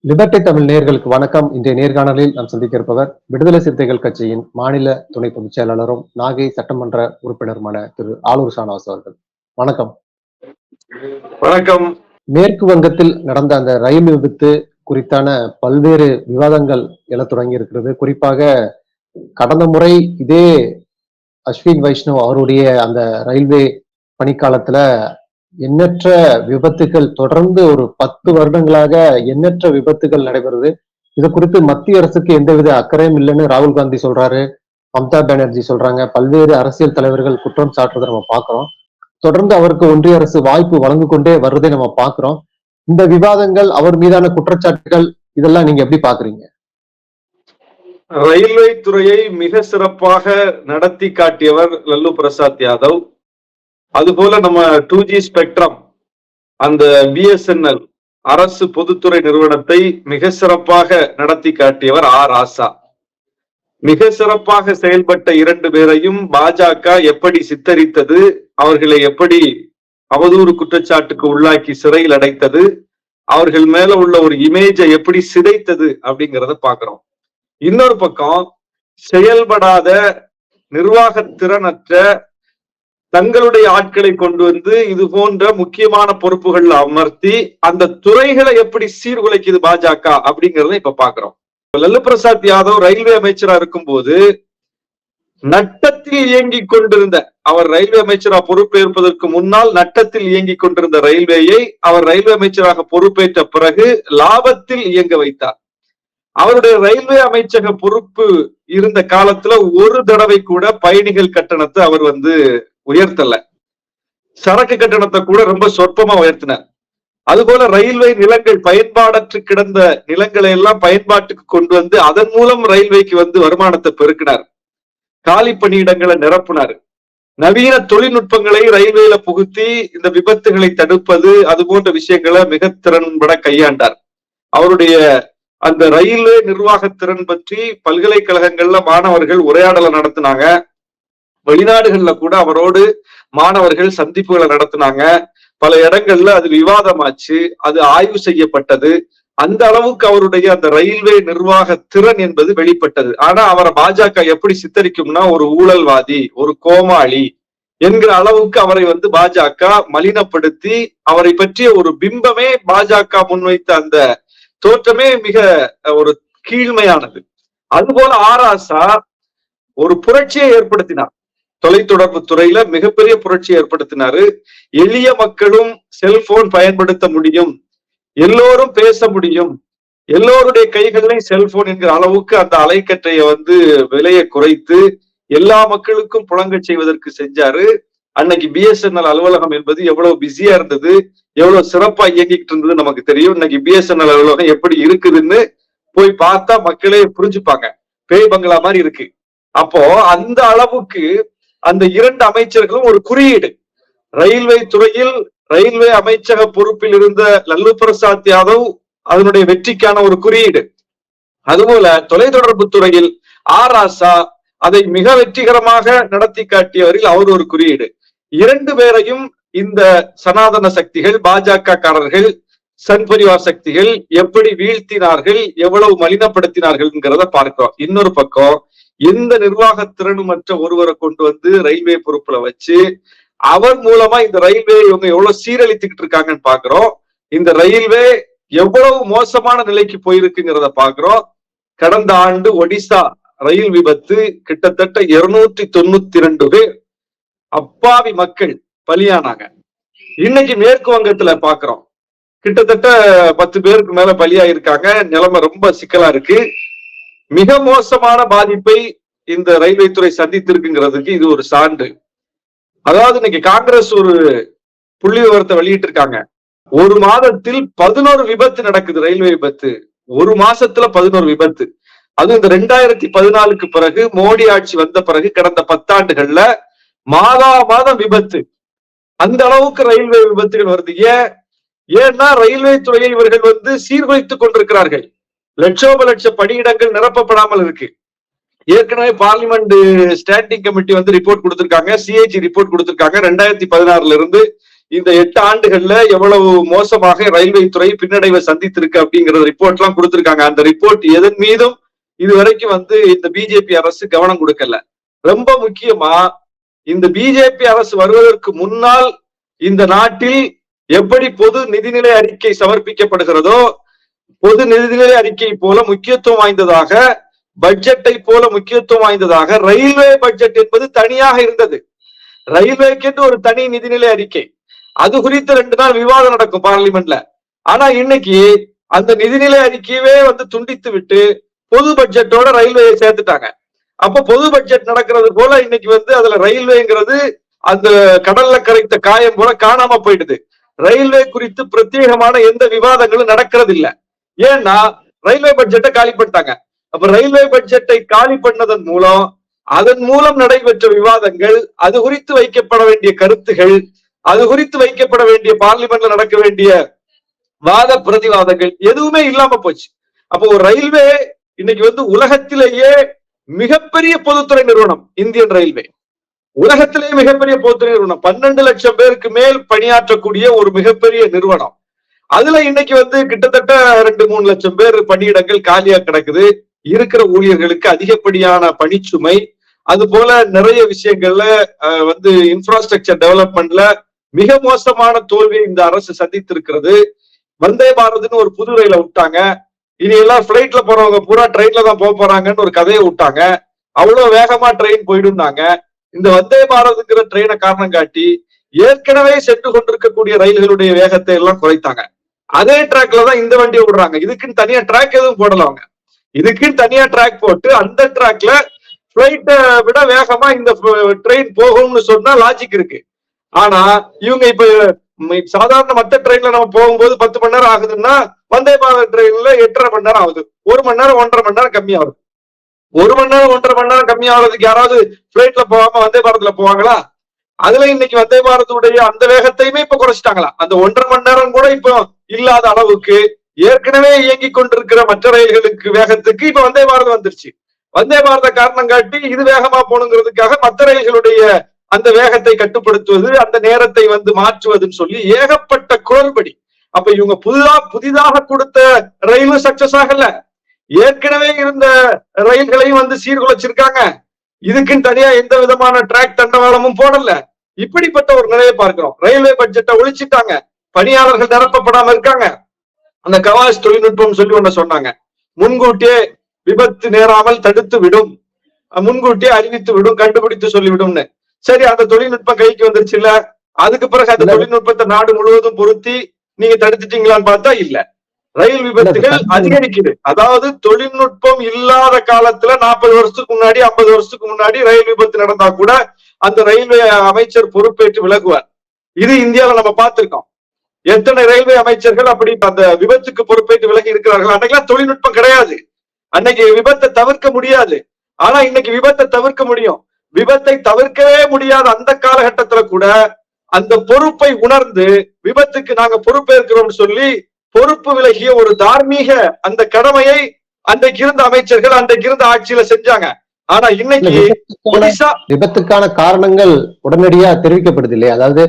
Liberty Tamil நேயர்களுக்கு வணக்கம். இன்றைய நேர்காணலில் நாம் சந்திக்க இருப்பவர் விடுதலை சிறுத்தைகள் கட்சியின் மாநில துணை பொதுச் செயலாளரும் நாகை சட்டமன்ற உறுப்பினருமான திரு ஆலூர் ஷானவாஸ் அவர்கள். வணக்கம். வணக்கம். மேற்கு வங்கத்தில் நடந்த அந்த ரயில் விபத்து குறித்தான பல்வேறு விவாதங்கள் எழத் தொடங்கி இருக்கிறது. குறிப்பாக கடந்த முறை இதே அஸ்வின் வைஷ்ணவ் அவருடைய அந்த ரயில்வே பணிக்காலத்துல எண்ணற்ற விபத்துகள் தொடர்ந்து ஒரு 10 வருடங்களாக எண்ணற்ற விபத்துகள் நடைபெறுது. இது குறித்து மத்திய அரசுக்கு எந்தவித அக்கறையும் இல்லைன்னு ராகுல் காந்தி சொல்றாரு, மம்தா பானர்ஜி சொல்றாங்க, பல்வேறு அரசியல் தலைவர்கள் குற்றம் சாட்டுறதை நம்ம பாக்குறோம். தொடர்ந்து அவருக்கு ஒன்றிய அரசு வாய்ப்பு வழங்கு கொண்டே வருவதை நம்ம பாக்குறோம். இந்த விவாதங்கள், அவர் மீதான குற்றச்சாட்டுகள், இதெல்லாம் நீங்க எப்படி பாக்குறீங்க? ரயில்வே துறையை மிக சிறப்பாக நடத்தி காட்டியவர் லல்லு பிரசாத் யாதவ். அதுபோல நம்ம 2G ஸ்பெக்ட்ரம், அந்த BSNL அரசு பொதுத்துறை நிறுவனத்தை மிக சிறப்பாக நடத்தி காட்டியவர் ராசா. மிக சிறப்பாக செயல்பட்ட 2 பேரையும் பாஜக எப்படி சித்தரித்தது, அவர்களை எப்படி அவதூறு குற்றச்சாட்டுக்கு உள்ளாக்கி சிறையில் அடைத்தது, அவர்கள் மேல உள்ள ஒரு இமேஜை எப்படி சிதைத்தது அப்படிங்கிறத பாக்குறோம். இன்னொரு பக்கம் செயல்படாத, நிர்வாக திறனற்ற தங்களுடைய ஆட்களை கொண்டு வந்து இது போன்ற முக்கியமான பொறுப்புகள் அமர்த்தி அந்த துறைகளை எப்படி சீர்குலைக்குது பாஜக அப்படிங்கறத இப்ப பாக்குறோம். லல்லு பிரசாத் யாதவ் ரயில்வே அமைச்சரா இருக்கும் போது நட்டத்தில் இயங்கிக் கொண்டிருந்த, அவர் ரயில்வே அமைச்சரா பொறுப்பேற்பதற்கு முன்னால் நட்டத்தில் இயங்கிக் கொண்டிருந்த ரயில்வேயை அவர் ரயில்வே அமைச்சராக பொறுப்பேற்ற பிறகு லாபத்தில் இயங்க வைத்தார். அவருடைய ரயில்வே அமைச்சக பொறுப்பு இருந்த காலத்துல ஒரு தடவை கூட பயணிகள் கட்டணத்தை அவர் உயர்த்தல. சரக்கு கட்டணத்தை கூட ரொம்ப சொற்பமா உயர்த்தினார். அதுபோல ரயில்வே நிலங்கள், பயன்பாடற்று கிடந்த நிலங்களை எல்லாம் பயன்பாட்டுக்கு கொண்டு வந்து அதன் மூலம் ரயில்வேக்கு வருமானத்தை பெருக்கினார். காலி பணியிடங்களை நிரப்பினார். நவீன தொழில்நுட்பங்களை ரயில்வேல புகுத்தி இந்த விபத்துகளை தடுப்பது, அது போன்ற விஷயங்களை மிக திறன்பட கையாண்டார். அவருடைய அந்த ரயில்வே நிர்வாக திறன் பற்றி பல்கலைக்கழகங்கள்ல மாணவர்கள் உரையாடலை நடத்தினாங்க. வெளிநாடுகள்ல கூட அவரோடு மாணவர்கள் சந்திப்புகளை நடத்தினாங்க. பல இடங்கள்ல அது விவாதமாச்சு, அது ஆய்வு செய்யப்பட்டது. அந்த அளவுக்கு அவருடைய அந்த ரயில்வே நிர்வாக திறன் என்பது வெளிப்பட்டது. ஆனா அவரை பாஜக எப்படி சித்தரிக்கும்னா, ஒரு ஊழல்வாதி, ஒரு கோமாளி என்கிற அளவுக்கு அவரை பாஜக மலினப்படுத்தி, அவரை பற்றிய ஒரு பிம்பமே, பாஜக முன்வைத்த அந்த தோற்றமே மிக ஒரு கீழ்மையானது. அதுபோல ராசா ஒரு புரட்சியை ஏற்படுத்தினார். தொலைத்தொடர்பு துறையில மிகப்பெரிய புரட்சி ஏற்படுத்தினாரு. எளிய மக்களும் செல்போன் பயன்படுத்த முடியும், எல்லோரும் பேச முடியும், எல்லோருடைய கைகளிலும் செல்போன் என்கிற அளவுக்கு அந்த அலைக்கற்றைய விலையை குறைத்து எல்லா மக்களுக்கும் புழங்க செய்வதற்கு செஞ்சாரு. அன்னைக்கு BSNL அலுவலகம் என்பது எவ்வளவு பிஸியா இருந்தது, எவ்வளவு சிறப்பா இயங்கிட்டு இருந்தது நமக்கு தெரியும். இன்னைக்கு BSNL அலுவலகம் எப்படி இருக்குதுன்னு போய் பார்த்தா மக்களே புரிஞ்சுப்பாங்க. பேய் பங்களா மாதிரி இருக்கு. அப்போ அந்த அளவுக்கு அந்த 2 அமைச்சர்களும் ஒரு குறியீடு. ரயில்வே துறையில் ரயில்வே அமைச்சக பொறுப்பில் இருந்த லல்லு பிரசாத் யாதவ் அதனுடைய வெற்றிக்கான ஒரு குறியீடு. அதுபோல தொலைத்தொடர்பு துறையில் ராசா அதை மிக வெற்றிகரமாக நடத்தி காட்டியவரில் அவர் ஒரு குறியீடு. 2 பேரையும் இந்த சனாதன சக்திகள், பாஜக காரர்கள், சன் பரிவார் சக்திகள் எப்படி வீழ்த்தினார்கள், எவ்வளவு மலினப்படுத்தினார்கள்ங்கிறத பார்க்கிறோம். இன்னொரு பக்கம் எந்த நிர்வாக திறனுமற்ற ஒருவரை கொண்டு ரயில்வே பொறுப்புல வச்சு அவர் மூலமா இந்த ரயில்வே இவங்க எவ்வளவு சீரழித்துக்கிட்டு இருக்காங்கன்னு பாக்குறோம். இந்த ரயில்வே எவ்வளவு மோசமான நிலைக்கு போயிருக்குங்கிறத பாக்குறோம். கடந்த ஆண்டு ஒடிசா ரயில் விபத்து கிட்டத்தட்ட 292 பேர் அப்பாவி மக்கள் பலியானாங்க. இன்னைக்கு மேற்கு வங்கத்துல பாக்குறோம், கிட்டத்தட்ட 10 பேருக்கு மேல பலியாயிருக்காங்க. நிலைமை ரொம்ப சிக்கலா இருக்கு. மிக மோசமான பாதிப்பை இந்த ரயில்வே துறை சந்தித்திருக்குங்கிறதுக்கு இது ஒரு சான்று. அதாவது இன்னைக்கு காங்கிரஸ் ஒரு புள்ளி விவரத்தை வெளியிட்டு இருக்காங்க. ஒரு மாதத்தில் 11 விபத்து நடக்குது, ரயில்வே விபத்து. ஒரு மாசத்துல 11 விபத்து. அது இந்த 2014க்கு பிறகு மோடி ஆட்சி வந்த பிறகு கடந்த 10 ஆண்டுகள்ல மாதம் விபத்து. அந்த அளவுக்கு ரயில்வே விபத்துகள் வருது. ஏன்னா ரயில்வே துறையை இவர்கள் சீர்குலைத்துக் கொண்டிருக்கிறார்கள். லட்ச பணியிடங்கள் நிரப்பப்படாமல் இருக்கு. ஏற்கனவே பார்லிமெண்ட் ஸ்டாண்டிங் கமிட்டி ரிப்போர்ட் கொடுத்திருக்காங்க, CAG ரிப்போர்ட் கொடுத்திருக்காங்க. 2016ல இருந்து இந்த 8 ஆண்டுகள்ல எவ்வளவு மோசமாக ரயில்வே துறை பின்னடைவை சந்தித்திருக்கு அப்படிங்கிற ரிப்போர்ட் எல்லாம் கொடுத்திருக்காங்க. அந்த ரிப்போர்ட் எதன் மீதும் இதுவரைக்கும் இந்த பிஜேபி அரசு கவனம் கொடுக்கல. ரொம்ப முக்கியமா இந்த பிஜேபி அரசு வருவதற்கு முன்னால் இந்த நாட்டில் எப்படி பொது நிதிநிலை அறிக்கை சமர்ப்பிக்கப்படுகிறதோ, பொது நிதிநிலை அறிக்கை போல முக்கியத்துவம் வாய்ந்ததாக, பட்ஜெட்டை போல முக்கியத்துவம் வாய்ந்ததாக ரயில்வே பட்ஜெட் என்பது தனியாக இருந்தது. ரயில்வேக்கு ஒரு தனி நிதிநிலை அறிக்கை, அது குறித்து 2 நாள் விவாதம் நடக்கும் பார்லிமெண்ட்ல. ஆனா இன்னைக்கு அந்த நிதிநிலை அறிக்கையவே துண்டித்து விட்டு பொது பட்ஜெட்டோட ரயில்வேயை சேர்த்துட்டாங்க. அப்ப பொது பட்ஜெட் நடக்கிறது போல இன்னைக்கு அதுல ரயில்வேங்கிறது அந்த கடல்ல கரைத்த காயம் போல காணாம போயிடுது. ரயில்வே குறித்து பிரத்யேகமான எந்த விவாதங்களும் நடக்கிறது இல்ல. ஏன்னா ரயில்வே பட்ஜெட்டை காலி பண்ணிட்டாங்க. அப்ப ரயில்வே பட்ஜெட்டை காலி பண்ணதன் மூலம் அதன் மூலம் நடைபெற்ற விவாதங்கள், அது குறித்து வைக்கப்பட வேண்டிய கருத்துகள், அது குறித்து வைக்கப்பட வேண்டிய பார்லிமெண்ட்ல நடக்க வேண்டிய வாத பிரதிவாதங்கள் எதுவுமே இல்லாம போச்சு. அப்போ ஒரு ரயில்வே இன்னைக்கு உலகத்திலேயே மிகப்பெரிய பொதுத்துறை நிறுவனம் இந்தியன் ரயில்வே. உலகத்திலேயே மிகப்பெரிய பொதுத்துறை நிறுவனம், 12 லட்சம் பேருக்கு மேல் பணியாற்றக்கூடிய ஒரு மிகப்பெரிய நிறுவனம். அதுல இன்னைக்கு கிட்டத்தட்ட 2-3 லட்சம் பேர் பணியிடங்கள் காலியா கிடக்குது. இருக்கிற ஊழியர்களுக்கு அதிகப்படியான பணிச்சுமை, அது போல நிறைய விஷயங்கள்ல இன்ஃப்ராஸ்ட்ரக்சர் டெவலப்மெண்ட்ல மிக மோசமான தோல்வியை இந்த அரசு சந்தித்திருக்கிறது. வந்தே பாரத்னு ஒரு புது ரயில விட்டாங்க. இனி எல்லாம் பிளைட்ல போறவங்க பூரா ட்ரெயின்ல தான் போறாங்கன்னு ஒரு கதையை விட்டாங்க. அவ்வளவு வேகமா ட்ரெயின் போயிடுந்தாங்க. இந்த வந்தே பாரத்ங்கிற ட்ரெயினை காரணம் காட்டி ஏற்கனவே சென்று கொண்டிருக்கக்கூடிய ரயில்களுடைய வேகத்தை எல்லாம் குறைத்தாங்க. அதே டிராக்ல தான் இந்த வண்டியை விடுறாங்க. இதுக்குன்னு தனியா டிராக் எதுவும் போடல அவங்க. இதுக்குன்னு தனியா டிராக் போட்டு அந்த டிராக்ல பிளைட்டை விட வேகமா இந்த ட்ரெயின் போகும்னு சொன்னா லாஜிக் இருக்கு. ஆனா இவங்க இப்ப சாதாரண மற்ற ட்ரெயின்ல நம்ம போகும்போது 10 மணி நேரம் ஆகுதுன்னா வந்தே பாரத் ட்ரெயின்ல 8.5 மணி நேரம் ஆகுது. 1 மணி நேரம் 1.5 மணி நேரம் கம்மி ஆகுது. 1 மணி நேரம் 1.5 மணி நேரம் கம்மி ஆகுறதுக்கு யாராவது பிளைட்ல போகாம வந்தே பாரத்ல போவாங்களா? அதுல இன்னைக்கு வந்தே பாரத்துடைய அந்த வேகத்தையுமே இப்ப குறைச்சிட்டாங்களா? அந்த 1.5 மணி நேரம் கூட இப்போ இல்லாத அளவுக்கு ஏற்கனவே இயங்கி கொண்டிருக்கிற மற்ற ரயில்களுக்கு வேகத்துக்கு இப்ப வந்தே பாரத் வந்துருச்சு. வந்தே பாரத காரணம் காட்டி இது வேகமா போகணுங்கிறதுக்காக மற்ற ரயில்களுடைய அந்த வேகத்தை கட்டுப்படுத்துவது, அந்த நேரத்தை மாற்றுவதுன்னு சொல்லி ஏகப்பட்ட குளறுபடி. அப்ப இவங்க புதிதாக கொடுத்த ரயிலும் சக்சஸ் ஆகல, ஏற்கனவே இருந்த ரயில்களையும் சீர்குலைச்சிருக்காங்க. இதுக்குன்னு தனியா எந்த விதமான டிராக் தண்டவாளமும் போடல. இப்படிப்பட்ட ஒரு நிலையை பார்க்கிறோம். ரயில்வே பட்ஜெட்டை ஒழிச்சிட்டாங்க, பணியாளர்கள் நிரப்பப்படாம இருக்காங்க. அந்த கவாஸ் தொழில்நுட்பம் சொல்லி ஒண்ணு சொன்னாங்க, முன்கூட்டியே விபத்து நேராமல் தடுத்து விடும், முன்கூட்டியே அறிவித்து விடும், கண்டுபிடித்து சொல்லிவிடும்னு. சரி, அந்த தொழில்நுட்பம் கைக்கு வந்துருச்சு இல்ல, அதுக்கு பிறகு அந்த தொழில்நுட்பத்தை நாடு முழுவதும் பொருத்தி நீங்க தடுத்துட்டீங்களான்னு பார்த்தா இல்ல. ரயில் விபத்துகள் அதிகரிக்குது. அதாவது தொழில்நுட்பம் இல்லாத காலத்துல 40 வருஷத்துக்கு முன்னாடி 50 வருஷத்துக்கு முன்னாடி ரயில் விபத்து நடந்தா கூட அந்த ரயில்வே அமைச்சர் பொறுப்பேற்று விலகுவார். இது இந்தியாவில நம்ம பார்த்திருக்கோம். எத்தனை ரயில்வே அமைச்சர்கள் அப்படி அந்த விபத்துக்கு பொறுப்பேற்று விலகி இருக்கிறார்கள். அன்னைக்கெல்லாம் தொழில்நுட்பம் கிடையாது, அன்னைக்கு விபத்தை தவிர்க்க முடியாது. ஆனா இன்னைக்கு விபத்தை தவிர்க்க முடியும். விபத்தை தவிர்க்கவே முடியாத அந்த காலகட்டத்துல கூட அந்த பொறுப்பை உணர்ந்து விபத்துக்கு நாங்க பொறுப்பேற்கிறோம் சொல்லி பொறுப்பு விலகிய ஒரு தார்மீக அந்த கடமையை அன்றைக்கு இருந்த அமைச்சர்கள் அன்றைக்கு இருந்த ஆட்சியில செஞ்சாங்க. ஆனா இன்னைக்கு விபத்துக்கான காரணங்கள் உடனடியா தெரிவிக்கப்படுது இல்லையா? அதாவது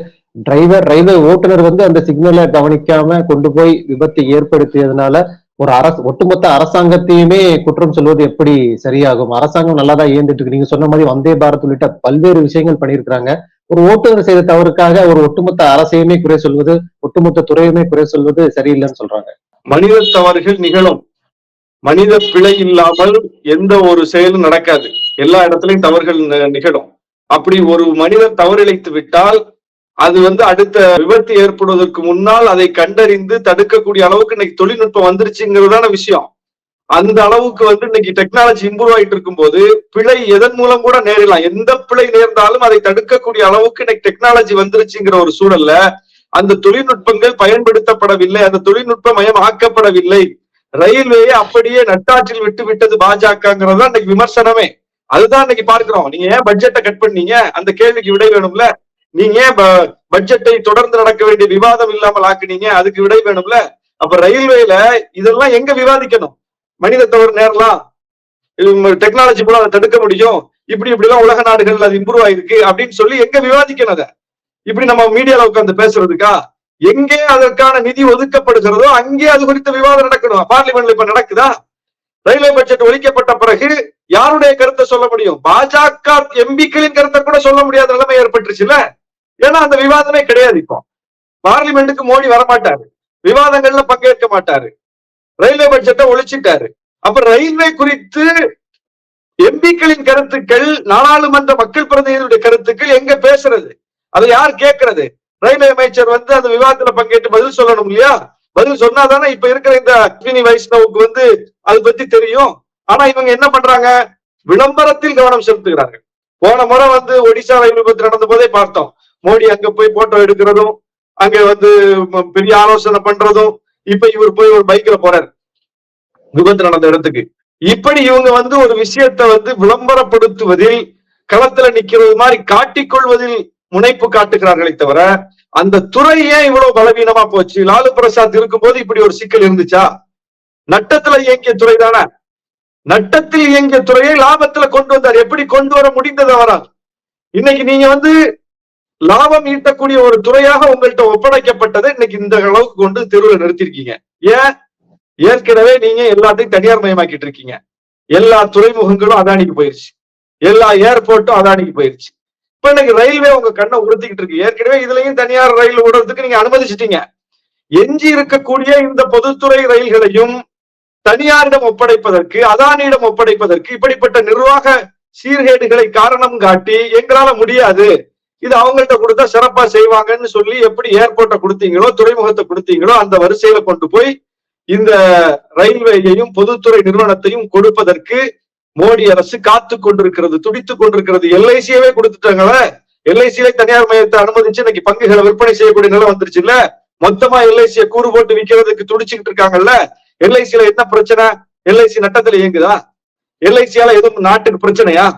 ரயில்வே ஓட்டுநர் அந்த சிக்னலை கவனிக்காம கொண்டு போய் விபத்தை ஏற்படுத்தியதுனால ஒரு ஒட்டுமொத்த அரசாங்கத்தையுமே குற்றம் சொல்வது எப்படி சரியாகும்? அரசாங்கம் நல்லாதான் இயந்துட்டு இருக்கு. நீங்க சொன்ன மாதிரி வந்தே பாரத் உள்ளிட்ட பல்வேறு விஷயங்கள் பண்ணியிருக்கிறாங்க. ஒரு ஓட்டுநர் செய்த தவறுக்காக ஒரு ஒட்டுமொத்த அரசையுமே குறை சொல்வது, ஒட்டுமொத்த துறையுமே குறை சொல்வது சரியில்லைன்னு சொல்றாங்க. மனித தவறுகள் நிகழும், மனித பிழை இல்லாமல் எந்த ஒரு செயலும் நடக்காது. எல்லா இடத்துலயும் தவறுகள் நிகழும். அப்படி ஒரு மனிதர் தவறிழைத்து விட்டால் அது அடுத்த விபத்து ஏற்படுவதற்கு முன்னால் அதை கண்டறிந்து தடுக்கக்கூடிய அளவுக்கு இன்னைக்கு தொழில்நுட்பம் வந்துருச்சுங்கிறதான விஷயம். அந்த அளவுக்கு இன்னைக்கு டெக்னாலஜி இம்ப்ரூவ் ஆயிட்டு இருக்கும் போது பிழை எதன் மூலம் கூட நேரலாம். எந்த பிழை நேர்ந்தாலும் அதை தடுக்கக்கூடிய அளவுக்கு இன்னைக்கு டெக்னாலஜி வந்துருச்சுங்கிற ஒரு சூழல்ல அந்த தொழில்நுட்பங்கள் பயன்படுத்தப்படவில்லை, அந்த தொழில்நுட்ப மயம் ஆக்கப்படவில்லை. ரயில்வேயை அப்படியே நட்டாற்றில் விட்டு விட்டது பாஜகங்கிறதா இன்னைக்கு விமர்சனமே. அதுதான் இன்னைக்கு பார்க்கிறோம். நீங்க ஏன் பட்ஜெட்டை கட் பண்ணீங்க, அந்த கேள்விக்கு விடை வேணும்ல. நீங்க ஏன் பட்ஜெட்டை தொடர்ந்து நடக்க வேண்டிய விவாதம் இல்லாமல் ஆக்குனீங்க, அதுக்கு விடை வேணும்ல. அப்ப ரயில்வேல இதெல்லாம் எங்க விவாதிக்கணும்? மனித தவறு நேரலாம், டெக்னாலஜி மூலம் அதை தடுக்க முடியும், இப்படி எல்லாம் உலக நாடுகள் அது இம்ப்ரூவ் ஆயிருக்கு அப்படின்னு சொல்லி எங்க விவாதிக்கணும்? அதை இப்படி நம்ம மீடியால உட்கார்ந்து பேசுறதுக்கா? எங்கே அதற்கான நிதி ஒதுக்கப்படுகிறதோ அங்கே அது குறித்த விவாதம் நடக்கணும். பார்லிமெண்ட்ல இப்ப நடக்குதா? ரயில்வே பட்ஜெட் ஒழிக்கப்பட்ட பிறகு யாருடைய கருத்தை சொல்ல முடியும்? பாஜக எம்பிக்களின் கருத்தை கூட சொல்ல முடியாத நிலைமை ஏற்பட்டுருச்சுல்ல. ஏன்னா அந்த விவாதமே கிடையாது. இப்போ பார்லிமெண்ட்டுக்கு மோடி வரமாட்டாரு, விவாதங்கள்ல பங்கேற்க மாட்டாரு, ரயில்வே பட்ஜெட்டை ஒழிச்சிட்டாரு. அப்ப ரயில்வே குறித்து எம்பிக்களின் கருத்துக்கள், நாடாளுமன்ற மக்கள் பிரதிநிதிகளுடைய கருத்துக்கள் எங்க பேசுறது? அதை யார் கேட்கறது? ரயில்வே அமைச்சர் அந்த விவாதத்துல பங்கேற்று பதில் சொல்லணும் இல்லையா? பதில் சொன்னாதானே இப்ப இருக்கிற இந்த அஸ்வினி வைஷ்ணவுக்கு அதை பத்தி தெரியும். ஆனா இவங்க என்ன பண்றாங்க? விளம்பரத்தில் கவனம் செலுத்துகிறார்கள். போன முறை ஒடிசா ரயில் விபத்து நடந்த போதே பார்த்தோம். மோடி அங்க போய் போட்டோ எடுக்கிறதும், அங்க பெரிய ஆலோசனை பண்றதும், இப்ப இவர் போய் ஒரு பைக்ல போறாரு விபத்து நடந்த இடத்துக்கு. இப்படி இவங்க ஒரு விஷயத்தை விளம்பரப்படுத்துவதில், களத்துல நிக்கிறது மாதிரி காட்டிக்கொள்வதில் முனைப்பு காட்டுகிறார்களே தவிர, அந்த துறை ஏன் இவ்வளவு பலவீனமா போச்சு? லாலு பிரசாத் இருக்கும்போது இப்படி ஒரு சிக்கல் இருந்துச்சா? நட்டத்துல இயங்கிய துறை தானே. நட்டத்தில் இயங்கிய துறையை லாபத்துல கொண்டு வந்தார். எப்படி கொண்டு வர முடிந்தது அவரால்? இன்னைக்கு நீங்க லாபம் ஈட்டக்கூடிய ஒரு துறையாக உங்கள்கிட்ட ஒப்படைக்கப்பட்டதை இன்னைக்கு இந்த அளவுக்கு கொண்டு தெருவில் நிறுத்திருக்கீங்க. ஏன்? ஏற்கனவே நீங்க எல்லாத்தையும் தனியார் மயமாக்கிட்டு இருக்கீங்க. எல்லா துறைமுகங்களும் அதானிக்கு போயிருச்சு, எல்லா ஏர்போர்ட்டும் அதானிக்கு போயிருச்சு. இப்ப இன்னைக்கு ரயில்வே உங்க கண்ணை உறுத்திக்கிட்டு இருக்கு. ஏற்கனவே இதுலயும் தனியார் ரயில் விடுறதுக்கு நீங்க அனுமதிச்சிட்டீங்க. எஞ்சி இருக்கக்கூடிய இந்த பொதுத்துறை ரயில்களையும் தனியாரிடம் ஒப்படைப்பதற்கு, அதானியிடம் ஒப்படைப்பதற்கு இப்படிப்பட்ட நிர்வாக சீர்கேடுகளை காரணம் காட்டி எங்களால முடியாது, இது அவங்கள்ட்ட கொடுத்தா சிறப்பா செய்வாங்கன்னு சொல்லி எப்படி ஏர்போர்ட்டை கொடுத்தீங்களோ, துறைமுகத்தை கொடுத்தீங்களோ, அந்த வரிசையில கொண்டு போய் இந்த ரயில்வேயையும் பொதுத்துறை நிறுவனத்தையும் கொடுப்பதற்கு மோடி அரசு காத்து கொண்டிருக்கிறது, துடித்துக் கொண்டிருக்கிறது. எல்ஐசியவே கொடுத்துட்டாங்களே. எல்ஐசியில தனியார் மையத்தை அனுமதிச்சு இன்னைக்கு பங்குகளை விற்பனை செய்யக்கூடிய நிலை வந்துருச்சு இல்ல. மொத்தமா எல்ஐசிய கூறு போட்டு விற்கிறதுக்கு துடிச்சுக்கிட்டு இருக்காங்கல்ல. எல்ஐசியில என்ன பிரச்சனை? எல்ஐசி நட்டத்துல இயங்குதா? எல்ஐசியால எதுவும் நாட்டுக்கு பிரச்சனையா?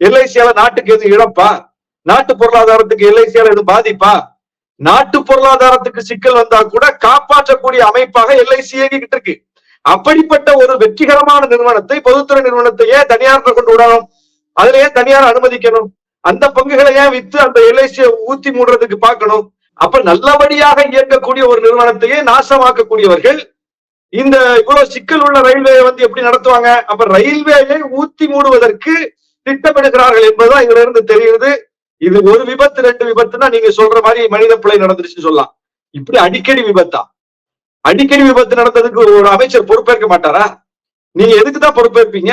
எல்ஐசியால நாட்டுக்கு எதுவும் இழப்பா? நாட்டு பொருளாதாரத்துக்கு எல்ஐசியால எதுவும் பாதிப்பா? நாட்டு பொருளாதாரத்துக்கு சிக்கல் வந்தா கூட காப்பாற்றக்கூடிய அமைப்பாக எல்ஐசி இயங்கிக்கிட்டு இருக்கு. அப்படிப்பட்ட ஒரு வெற்றிகரமான நிறுவனத்தை, பொதுத்துறை நிறுவனத்தை ஏன் தனியார் கொண்டு விடணும்? அதுல ஏன் தனியார் அனுமதிக்கணும்? அந்த பங்குகளை ஏன் வித்து அந்த எல்ஐசியை ஊத்தி மூடுறதுக்கு பார்க்கணும்? அப்ப நல்லபடியாக இயங்கக்கூடிய ஒரு நிறுவனத்தையே நாசமாக்கக்கூடியவர்கள் இந்த இவ்வளவு சிக்கல் உள்ள ரயில்வேயை எப்படி நடத்துவாங்க? அப்ப ரயில்வேயை ஊத்தி மூடுவதற்கு திட்டமிடுகிறார்கள் என்பதுதான் இதுல இருந்து தெரியுது. இது ஒரு விபத்து, 2 விபத்துனா நீங்க சொல்ற மாதிரி மனித பிழை நடந்துருச்சுன்னு சொல்லலாம். இப்படி அடிக்கடி விபத்தா? அடிக்கடி விபத்து நடந்ததுக்கு ஒரு அமைச்சர் பொறுப்பேற்க மாட்டாரா? நீங்க எதுக்குதான் பொறுப்பேற்பீங்க?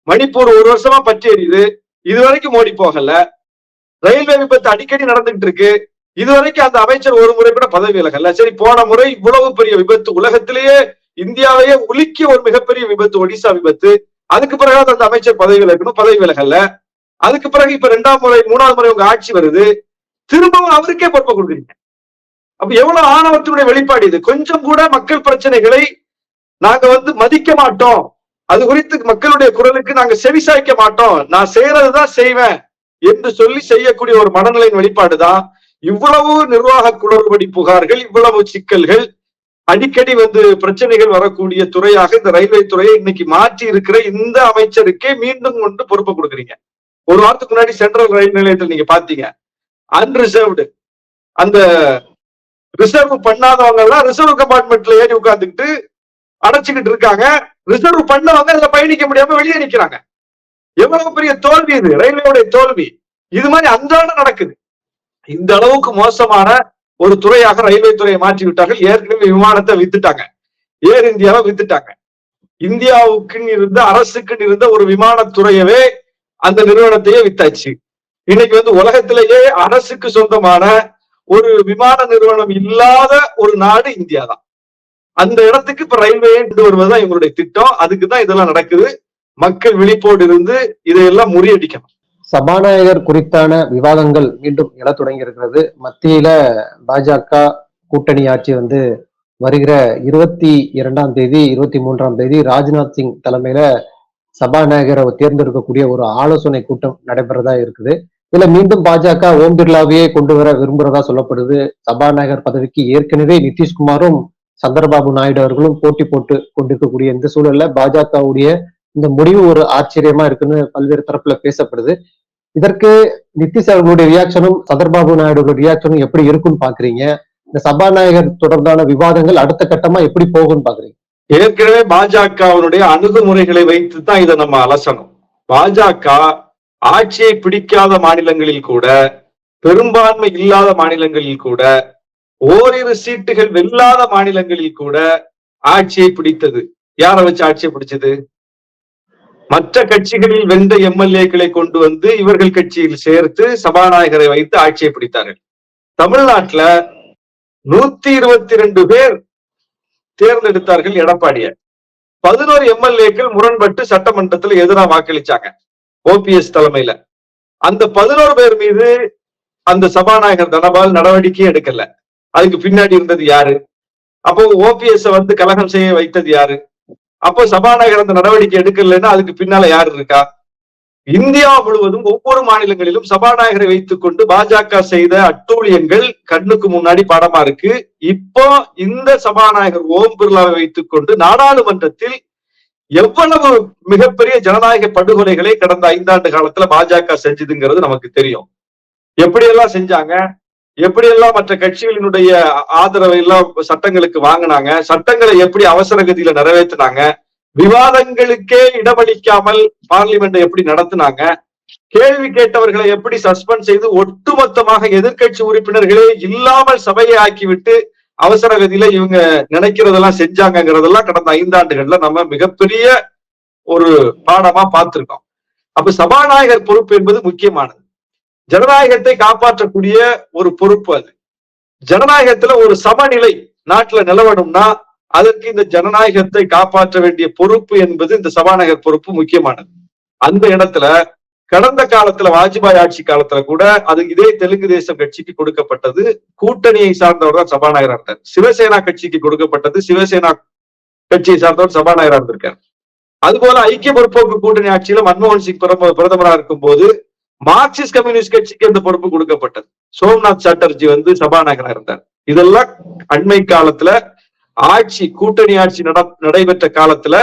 மணிப்பூர் 1 வருஷமா பற்றி எரியுது, இதுவரைக்கும் மோடி போகல. ரயில்வே விபத்து அடிக்கடி நடந்துகிட்டு இருக்கு, இதுவரைக்கும் அந்த அமைச்சர் ஒரு முறை கூட பதவி விலகல. சரி, போன முறை இவ்வளவு பெரிய விபத்து, உலகத்திலேயே இந்தியாவையே உலுக்கிய ஒரு மிகப்பெரிய விபத்து ஒடிசா விபத்து, அதுக்கு பிறகு அந்த அமைச்சர் பதவி விலகணும், பதவி விலகல. அதுக்கு பிறகு இப்ப 2ஆம் முறை 3ஆவது முறை உங்க ஆட்சி வருது, திரும்பவும் அவருக்கே பொறுப்பை கொடுக்குறீங்க. அப்ப எவ்வளவு ஆணவத்தினுடைய வெளிப்பாடு இது? கொஞ்சம் கூட மக்கள் பிரச்சனைகளை நாங்க மதிக்க மாட்டோம், அது குறித்து மக்களுடைய குரலுக்கு நாங்க செவிசாய்க்க மாட்டோம், நான் செய்யறதுதான் செய்வேன் என்று சொல்லி செய்யக்கூடிய ஒரு மனநிலையின் வெளிப்பாடுதான் இவ்வளவு நிர்வாக குளறுபடி புகார்கள், இவ்வளவு சிக்கல்கள், அடிக்கடி பிரச்சனைகள் வரக்கூடிய துறையாக இந்த ரயில்வே துறையை இன்னைக்கு மாற்றி இருக்கிற இந்த அமைச்சருக்கே மீண்டும் கொண்டு பொறுப்பை கொடுக்குறீங்க. ஒரு வாரத்துக்கு முன்னாடி சென்ட்ரல் ரயில் நிலையத்தில் நீங்க பாத்தீங்க, அன்ரிசர்வ்டு, அந்த ரிசர்வ் பண்ணாதவங்க எல்லாம் ரிசர்வ் கம்பார்ட்மெண்ட்ல ஏறி உட்கார்ந்துக்கிட்டு அடைச்சுக்கிட்டு இருக்காங்க. ரிசர்வ் பண்ணவங்க அதுல பயணிக்க முடியாம வெளியே நிக்கிறாங்க. எவ்வளவு பெரிய தோல்வி இது, ரயில்வேவுடைய தோல்வி. இது மாதிரி அன்றாடம் நடக்குது. இந்த அளவுக்கு மோசமான ஒரு துறையாக ரயில்வே துறையை மாற்றி விட்டார்கள். ஏற்கனவே விமானத்தை வித்துட்டாங்க, ஏர் இந்தியாவை வித்துட்டாங்க. இந்தியாவுக்கு இருந்த, அரசுக்கு இருந்த ஒரு விமானத்துறையவே அந்த நிறுவனத்தையே வித்தாச்சு. இன்னைக்கு உலகத்திலேயே அரசுக்கு சொந்தமான ஒரு விமான நிறுவனம் இல்லாத ஒரு நாடு இந்தியா தான். அந்த இடத்துக்கு இப்ப ரயில்வேயை கொண்டு வருவதுதான் இவங்களுடைய திட்டம். அதுக்குதான் இதெல்லாம் நடக்குது. மக்கள் விழிப்போடு இருந்து இதையெல்லாம் முறியடிக்கணும். சபாநாயகர் குறித்தான விவாதங்கள் மீண்டும் எழ தொடங்கி இருக்கிறது. மத்தியில பாஜக கூட்டணி ஆட்சி வருகிற 22ஆம் தேதி 23ஆம் தேதி ராஜ்நாத் சிங் தலைமையில சபாநாயகரை தேர்ந்தெடுக்கக்கூடிய ஒரு ஆலோசனை கூட்டம் நடைபெறதா இருக்குது. இதுல மீண்டும் பாஜக ஓம் பிர்லாவையே கொண்டு வர விரும்புறதா சொல்லப்படுது. சபாநாயகர் பதவிக்கு ஏற்கனவே நிதிஷ்குமாரும் சந்திரபாபு நாயுடு அவர்களும் போட்டி போட்டு கொண்டிருக்கக்கூடிய இந்த சூழல்ல பாஜகவுடைய இந்த முடிவு ஒரு ஆச்சரியமா இருக்குன்னு பல்வேறு தரப்புல பேசப்படுது. இதற்கு நிதிஷ் அவர்களுடைய ரியாக்ஷனும் சந்திரபாபு நாயுடு ரியாக்ஷனும் எப்படி இருக்குன்னு பாக்குறீங்க? இந்த சபாநாயகர் தொடர்பான விவாதங்கள் அடுத்த கட்டமா எப்படி போகும்னு பாக்குறீங்க? ஏற்கனவே பாஜகவினுடைய அணுகுமுறைகளை வைத்து தான் இதை நம்ம அலசணும். பாஜக ஆட்சியை பிடிக்காத மாநிலங்களில் கூட, பெரும்பான்மை இல்லாத மாநிலங்களில் கூட, ஓரிரு சீட்டுகள் வெல்லாத மாநிலங்களில் கூட ஆட்சியை பிடித்தது. யாரை வச்சு ஆட்சியை பிடிச்சது? மற்ற கட்சிகளில் வென்ற எம்எல்ஏக்களை கொண்டு வந்து இவர்கள் கட்சியில் சேர்த்து சபாநாயகரை வைத்து ஆட்சியை பிடித்தார்கள். தமிழ்நாட்டுல 122 பேர் தேர்ந்தெடுத்தார்கள் எடப்பாடிய. 11 எம்எல்ஏக்கள் முரண்பட்டு சட்டமன்றத்தில் எதிராக வாக்களிச்சாங்க ஓபிஎஸ் தலைமையில. அந்த 11 பேர் மீது அந்த சபாநாயகர் தனபால் நடவடிக்கை எடுக்கல. அதுக்கு பின்னாடி இருந்தது யாரு? அப்போ ஓபிஎஸ் வந்து கலகம் செய்ய வைத்தது யாரு? அப்போ சபாநாயகர் அந்த நடவடிக்கை எடுக்கலன்னா அதுக்கு பின்னால யாரு இருக்கா? இந்தியா முழுவதும் ஒவ்வொரு மாநிலங்களிலும் சபாநாயகரை வைத்துக் கொண்டு பாஜக செய்த அட்டூழியங்கள் கண்ணுக்கு முன்னாடி படமா இருக்கு. இப்போ இந்த சபாநாயகர் ஓம் பிர்லாவை வைத்துக் கொண்டு நாடாளுமன்றத்தில் எவ்வளவு மிகப்பெரிய ஜனநாயக படுகொலைகளை கடந்த 5 ஆண்டு காலத்துல பாஜக செஞ்சதுங்கிறது நமக்கு தெரியும். எப்படியெல்லாம் செஞ்சாங்க, எப்படியெல்லாம் மற்ற கட்சிகளினுடைய ஆதரவை எல்லாம் சட்டங்களுக்கு வாங்கினாங்க, சட்டங்களை எப்படி அவசர கதியில நிறைவேற்றினாங்க, விவாதங்களுக்கே இடமளிக்காமல் பார்லிமெண்டை எப்படி நடத்தினாங்க, கேள்வி கேட்டவர்களை எப்படி சஸ்பெண்ட் செய்து ஒட்டுமொத்தமாக எதிர்கட்சி உறுப்பினர்களே இல்லாமல் சபையை ஆக்கிவிட்டு அவசர கதியில இவங்க நினைக்கிறதெல்லாம் செஞ்சாங்கிறதெல்லாம் கடந்த 5 ஆண்டுகள்ல நம்ம மிகப்பெரிய ஒரு பாடமா பார்த்திருக்கோம். அப்ப சபாநாயகர் பொறுப்பு என்பது முக்கியமானது. ஜனநாயகத்தை காப்பாற்றக்கூடிய ஒரு பொறுப்பு அது. ஜனநாயகத்துல ஒரு சமநிலை நாட்டுல நிலவணும்னா அதற்கு இந்த ஜனநாயகத்தை காப்பாற்ற வேண்டிய பொறுப்பு என்பது இந்த சபாநாயகர் பொறுப்பு முக்கியமானது. அந்த இடத்துல கடந்த காலத்துல வாஜ்பாய் ஆட்சி காலத்துல கூட அது இதே தெலுங்கு தேசம் கட்சிக்கு கொடுக்கப்பட்டது. கூட்டணியை சார்ந்தவர் தான் சபாநாயகராக இருந்தார். சிவசேனா கட்சிக்கு கொடுக்கப்பட்டது. சிவசேனா கட்சியை சார்ந்தவர் சபாநாயகராக இருந்திருக்கார். அதுபோல ஐக்கிய முற்போக்கு கூட்டணி ஆட்சியில மன்மோகன் சிங் பிரதமராக இருக்கும் போது மார்க்சிஸ்ட் கம்யூனிஸ்ட் கட்சிக்கு இந்த பொறுப்பு கொடுக்கப்பட்டது. சோம்நாத் சாட்டர்ஜி வந்து சபாநாயகராக இருந்தார். இதெல்லாம் அண்மை காலத்துல ஆட்சி கூட்டணி ஆட்சி நடைபெற்ற காலத்துல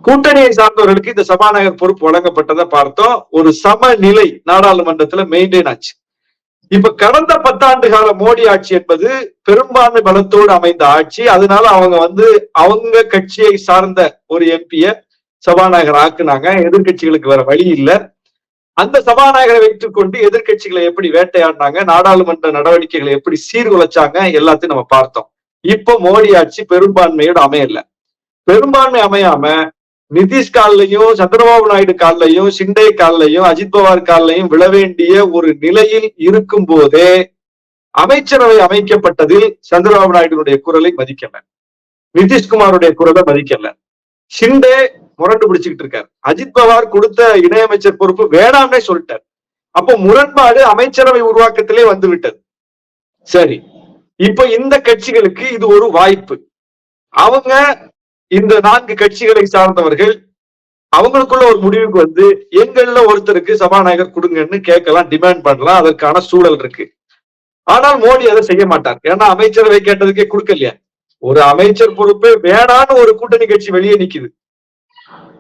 கூட்டணியை சார்ந்தவர்களுக்கு இந்த சபாநாயகர் பொறுப்பு வழங்கப்பட்டதை பார்த்தோம். ஒரு சமநிலை நாடாளுமன்றத்துல மெயின்டைன் ஆச்சு. இப்ப கடந்த 10 ஆண்டு கால மோடி ஆட்சி என்பது பெரும்பான்மை பலத்தோடு அமைந்த ஆட்சி. அதனால அவங்க கட்சியை சார்ந்த ஒரு எம்பிய சபாநாயகர் ஆக்குனாங்க. எதிர்கட்சிகளுக்கு வேற வழி இல்ல. அந்த சபாநாயகரை வைத்துக் கொண்டு எதிர்கட்சிகளை எப்படி வேட்டையாடினாங்க, நாடாளுமன்ற நடவடிக்கைகளை எப்படி சீர்குலைச்சாங்க, எல்லாத்தையும் நம்ம பார்த்தோம். இப்போ மோடி ஆட்சி பெரும்பான்மையோடு அமையல. பெரும்பான்மை அமையாம நிதிஷ் கால்லையும் சந்திரபாபு நாயுடு கால்லையும் ஷிண்டே கால்லையும் அஜித் பவார் கால்லையும் விழ வேண்டிய ஒரு நிலையில் இருக்கும் போதே அமைச்சரவை அமைக்கப்பட்டதில் சந்திரபாபு நாயுடுடைய குரலை மதிக்கல, நிதிஷ்குமாருடைய குரலை மதிக்கல. ஷிண்டே முரண்டு பிடிச்சுக்கிட்டு இருக்காரு. அஜித் பவார் கொடுத்த இணையமைச்சர் பொறுப்பு வேணாம்னே சொல்லிட்டார். அப்போ முரண்பாடு அமைச்சரவை உருவாக்கத்திலே வந்து விட்டது. சரி, இப்ப இந்த கட்சிகளுக்கு இது ஒரு வாய்ப்பு. அவங்க இந்த 4 கட்சிகளை சார்ந்தவர்கள் அவங்களுக்குள்ள ஒரு முடிவுக்கு வந்து எங்கள்ல ஒருத்தருக்கு சபாநாயகர் கொடுங்கன்னு கேட்கலாம், டிமாண்ட் பண்ணலாம். அதற்கான சூழல் இருக்கு. ஆனால் மோடி அதை செய்ய மாட்டார். ஏன்னா அமைச்சரவை கேட்டதுக்கே கொடுக்கலையா. ஒரு அமைச்சர் பொறுப்பே வேணான்னு ஒரு கூட்டணி கட்சி வெளியே நிக்குது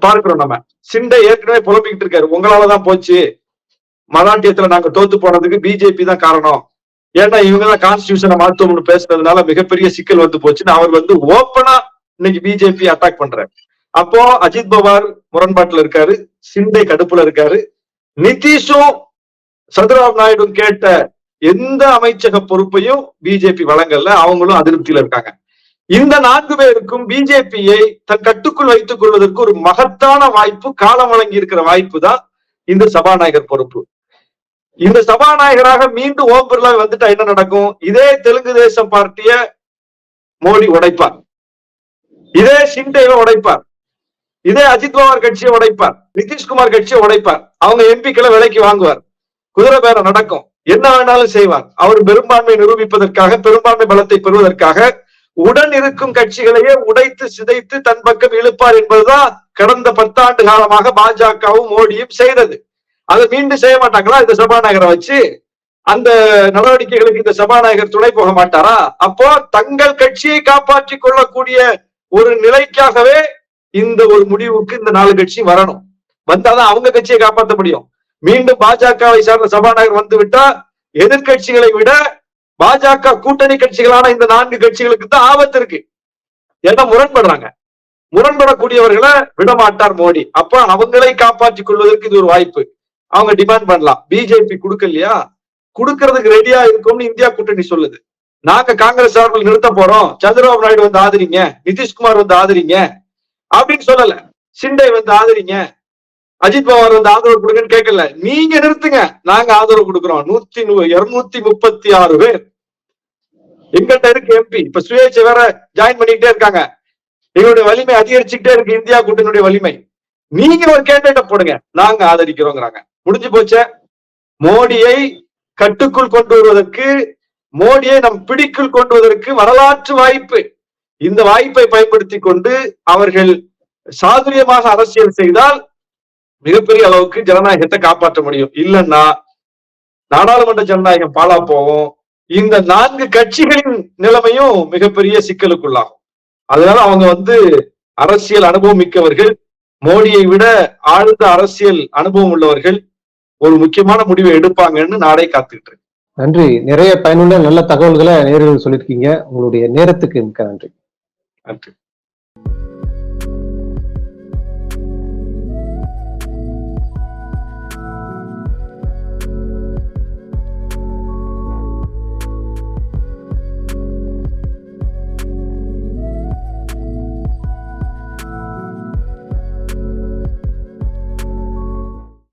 பார்க்கிறோம். நம்ம சிண்டை ஏற்கனவே புலம்பிக்கிட்டு இருக்காரு, உங்களாலதான் போச்சு, மராட்டியத்துல நாங்க தோத்து போனதுக்கு பிஜேபி தான் காரணம், ஏன்னா இவங்கதான் கான்ஸ்டிடியூஷனை மாத்தோம்னு பேசுறதுனால மிகப்பெரிய சிக்கல் வந்து போச்சுன்னு அவர் வந்து ஓப்பனா இன்னைக்கு பிஜேபி அட்டாக் பண்றாரு. அப்போ அஜித் பவார் முரண்பாட்டுல இருக்காரு, சிண்டை கடுப்புல இருக்காரு. நிதிஷும் சந்திரபாபு நாயுடு கேட்ட எந்த அமைச்சக பொறுப்பையும் பிஜேபி வழங்கல, அவங்களும் அதிருப்தியில இருக்காங்க. இந்த 4 பேருக்கும் பிஜேபியை தன் கட்டுக்குள் வைத்துக் கொள்வதற்கு ஒரு மகத்தான வாய்ப்பு, காலம் வழங்கி இருக்கிற வாய்ப்பு தான் இந்த சபாநாயகர் பொறுப்பு. இந்த சபாநாயகராக மீண்டும் ஓம் பிர்லா வந்துட்டா என்ன நடக்கும்? இதே தெலுங்கு தேசம் பார்ட்டிய மோடி உடைப்பார், இதே ஷிண்டேவை உடைப்பார், இதே அஜித் பவார் கட்சியை உடைப்பார், நிதிஷ்குமார் கட்சியை உடைப்பார். அவங்க எம்பிக்களை விலைக்கு வாங்குவார், குதிரை பேரம் நடக்கும், என்ன வேணாலும் செய்வார். அவர் பெரும்பான்மை நிரூபிப்பதற்காக, பெரும்பான்மை பலத்தை பெறுவதற்காக உடன் இருக்கும் கட்சிகளையே உடைத்து சிதைத்து தன் பக்கம் இழுப்பார் என்பதுதான் கடந்த 10 ஆண்டு காலமாக பாஜகவும் மோடியும் செய்தது. அதை மீண்டும் செய்ய மாட்டாங்களா இந்த சபாநாயகரை வச்சு? அந்த நடவடிக்கைகளுக்கு இந்த சபாநாயகர் துணை போக மாட்டாரா? அப்போ தங்கள் கட்சியை காப்பாற்றிக் கொள்ளக்கூடிய ஒரு நிலைக்காகவே இந்த ஒரு முடிவுக்கு இந்த 4 கட்சி வரணும். வந்தாதான் அவங்க கட்சியை காப்பாற்ற முடியும். மீண்டும் பாஜகவை சார்ந்த சபாநாயகர் வந்து விட்டா எதிர்கட்சிகளை விட பாஜக கூட்டணி கட்சிகளான இந்த 4 கட்சிகளுக்கு தான் ஆபத்து இருக்கு. எல்லாம் முரண்படுறாங்க. முரண்படக்கூடியவர்களை விடமாட்டார் மோடி. அப்ப அவங்களை காப்பாற்றிக் கொள்வதற்கு இது ஒரு வாய்ப்பு. அவங்க டிமாண்ட் பண்ணலாம். பிஜேபி கொடுக்கலையா, கொடுக்கறதுக்கு ரெடியா இருக்கும்னு இந்தியா கூட்டணி சொல்லுது. நாங்க காங்கிரஸ் சார்பில் நிறுத்த போறோம், சந்திரபாபு நாயுடு வந்து ஆதரிங்க, நிதிஷ்குமார் வந்து ஆதரிங்க அப்படின்னு சொல்லல. சிண்டே வந்து ஆதரிங்க, அஜித் பவார் வந்து ஆதரவு கொடுங்கன்னு கேட்கல. நீங்க நிறுத்துங்க, நாங்க ஆதரவு கொடுக்கிறோம். 236 பேர் எங்கிட்ட இருக்கு எம்பி. இப்ப சுயேட்சை வேற ஜாயின் பண்ணிக்கிட்டே இருக்காங்க. எங்களுடைய வலிமை அதிகரிச்சுக்கிட்டே இருக்கு, இந்தியா கூட்டணியுடைய வலிமை. நீங்க ஒரு கேண்டிடேட்டை போடுங்க, நாங்க ஆதரிக்கிறோங்கிறாங்க. முடிஞ்சு போச்ச. மோடியை கட்டுக்குள் கொண்டு வருவதற்கு, மோடியை நம் பிடிக்குள் கொண்டு வருவதற்கு வரலாற்று வாய்ப்பு. இந்த வாய்ப்பை பயன்படுத்தி கொண்டு அவர்கள் சாதுரியமாக அரசியல் செய்தால் மிகப்பெரிய அளவுக்கு ஜனநாயகத்தை காப்பாற்ற முடியும். இல்லைன்னா நாடாளுமன்ற ஜனநாயகம் பாழா போகும். இந்த 4 கட்சிகளின் நிலைமையும் மிகப்பெரிய சிக்கலுக்குள்ளாகும். அதனால அவங்க வந்து அரசியல் அனுபவம் மிக்கவர்கள், மோடியை விட ஆழ்ந்த அரசியல் அனுபவம் உள்ளவர்கள் ஒரு முக்கியமான முடிவை எடுப்பாங்கன்னு நாடே காத்துக்கிட்டு இருக்கு. நன்றி. நிறைய பயனுள்ள நல்ல தகவல்களை நேரில் சொல்லியிருக்கீங்க. உங்களுடைய நேரத்துக்கு மிக்க நன்றி. நன்றி.